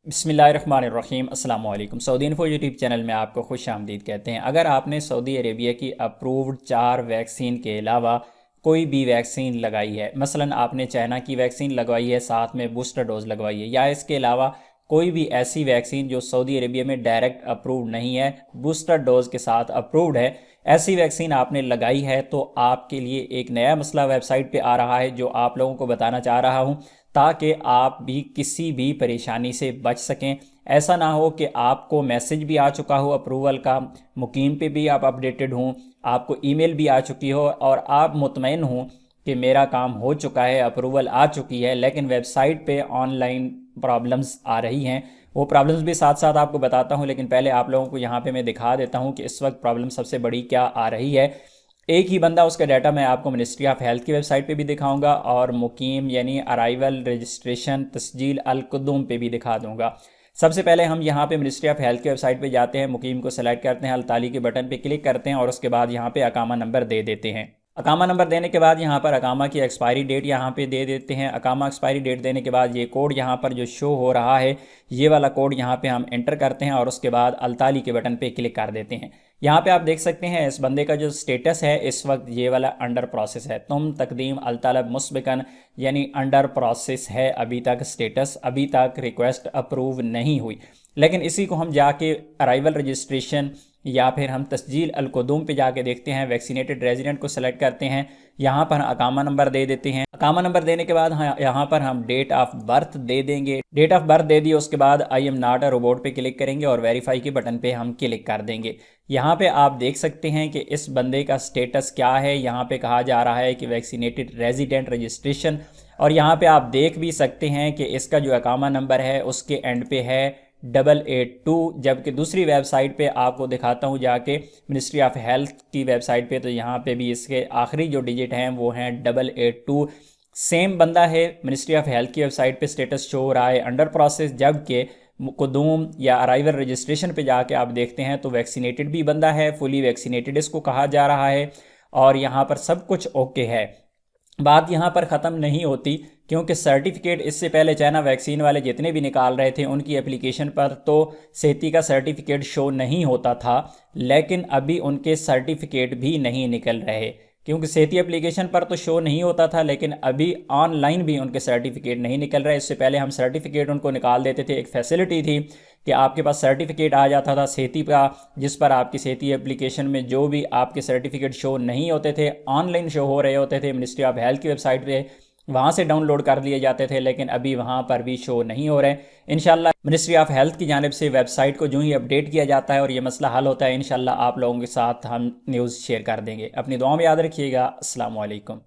बिस्मिल्लाहिर्रहमानिर्रहीम अस्सलाम वालेकुम। सऊदी इन्फो यूट्यूब चैनल में आपको खुश आमदीद कहते हैं। अगर आपने सऊदी अरेबिया की अप्रूव्ड 4 वैक्सीन के अलावा कोई भी वैक्सीन लगाई है, मसलन आपने चाइना की वैक्सीन लगवाई है, साथ में बूस्टर डोज लगवाई है, या इसके अलावा कोई भी ऐसी वैक्सीन जो सऊदी अरेबिया में डायरेक्ट अप्रूव्ड नहीं है, बूस्टर डोज के साथ अप्रूव्ड है, ऐसी वैक्सीन आपने लगाई है, तो आपके लिए एक नया मसला वेबसाइट पे आ रहा है जो आप लोगों को बताना चाह रहा हूँ, ताकि आप भी किसी भी परेशानी से बच सकें। ऐसा ना हो कि आपको मैसेज भी आ चुका हो अप्रूवल का, मुकीम पे भी आप अपडेटेड हों, आपको ईमेल भी आ चुकी हो और आप मुतमईन हों कि मेरा काम हो चुका है, अप्रूवल आ चुकी है, लेकिन वेबसाइट पे ऑनलाइन प्रॉब्लम्स आ रही हैं। वो प्रॉब्लम्स भी साथ साथ आपको बताता हूँ, लेकिन पहले आप लोगों को यहाँ पे मैं दिखा देता हूँ कि इस वक्त प्रॉब्लम सबसे बड़ी क्या आ रही है। एक ही बंदा, उसका डाटा मैं आपको मिनिस्ट्री ऑफ हेल्थ की वेबसाइट पे भी दिखाऊंगा और मुकीम यानी अराइवल रजिस्ट्रेशन तस्जील अलकुदुम पे भी दिखा दूंगा। सबसे पहले हम यहाँ पे मिनिस्ट्री ऑफ हेल्थ की वेबसाइट पे जाते हैं, मुकीम को सेलेक्ट करते हैं, अलताली के बटन पे क्लिक करते हैं और उसके बाद यहाँ पे अकामा नंबर दे देते हैं। अकामा नंबर देने के बाद यहाँ पर अकामा की एक्सपायरी डेट यहाँ पे दे देते हैं। अकामा एक्सपायरी डेट देने के बाद ये कोड यहाँ पर जो शो हो रहा है, ये वाला कोड यहाँ पे हम एंटर करते हैं और उसके बाद अलताली के बटन पे क्लिक कर देते हैं। यहाँ पे आप देख सकते हैं इस बंदे का जो स्टेटस है इस वक्त ये वाला अंडर प्रोसेस है, तुम तकदीम अलतलब मुस्बिकन, यानी अंडर प्रोसेस है अभी तक स्टेटस, अभी तक रिक्वेस्ट अप्रूव नहीं हुई। लेकिन इसी को हम जाके अराइवल रजिस्ट्रेशन या फिर हम तस्जील अलकुदूम पे जाके देखते हैं, वैक्सीनेटेड रेजिडेंट को सेलेक्ट करते हैं, यहाँ पर अकामा नंबर दे देते हैं। अकामा नंबर देने के बाद यहाँ पर हम डेट ऑफ बर्थ दे देंगे। डेट ऑफ बर्थ दे दी, उसके बाद I am not a robot पे क्लिक करेंगे और वेरीफाई के बटन पे हम क्लिक कर देंगे। यहाँ पे आप देख सकते हैं कि इस बंदे का स्टेटस क्या है। यहाँ पे कहा जा रहा है कि वैक्सीनेटेड रेजिडेंट रजिस्ट्रेशन, और यहाँ पे आप देख भी सकते हैं कि इसका जो अकामा नंबर है उसके एंड पे है 882, जबकि दूसरी वेबसाइट पे आपको दिखाता हूँ जाके मिनिस्ट्री ऑफ हेल्थ की वेबसाइट पे, तो यहाँ पे भी इसके आखिरी जो डिजिट हैं वो हैं 882। सेम बंदा है, मिनिस्ट्री ऑफ हेल्थ की वेबसाइट पे स्टेटस शो हो रहा है अंडर प्रोसेस, जबकि कुदूम या अराइवल रजिस्ट्रेशन पे जाके आप देखते हैं तो वैक्सीनेटेड भी बंदा है, फुली वैक्सीनेटेड इसको कहा जा रहा है और यहाँ पर सब कुछ ओके है। बात यहाँ पर ख़त्म नहीं होती, क्योंकि सर्टिफिकेट इससे पहले चाइना वैक्सीन वाले जितने भी निकाल रहे थे उनकी एप्लीकेशन पर तो सेती का सर्टिफिकेट शो नहीं होता था, लेकिन अभी उनके सर्टिफिकेट भी नहीं निकल रहे, क्योंकि सेती एप्लीकेशन पर तो शो नहीं होता था लेकिन अभी ऑनलाइन भी उनके सर्टिफिकेट नहीं निकल रहे। इससे पहले हम सर्टिफिकेट उनको निकाल देते थे, एक फैसिलिटी थी कि आपके पास सर्टिफिकेट आ जाता था सेती का, जिस पर आपकी सेती एप्लीकेशन में जो भी आपके सर्टिफिकेट शो नहीं होते थे ऑनलाइन शो हो रहे होते थे, मिनिस्ट्री ऑफ हेल्थ की वेबसाइट पे वहाँ से डाउनलोड कर लिए जाते थे, लेकिन अभी वहाँ पर भी शो नहीं हो रहे। इंशाल्लाह मिनिस्ट्री ऑफ हेल्थ की जानिब से वेबसाइट को जो ही अपडेट किया जाता है और ये मसला हल होता है, इंशाल्लाह आप लोगों के साथ हम न्यूज़ शेयर कर देंगे। अपनी दुआ में याद रखिएगा। अस्सलाम वालेकुम।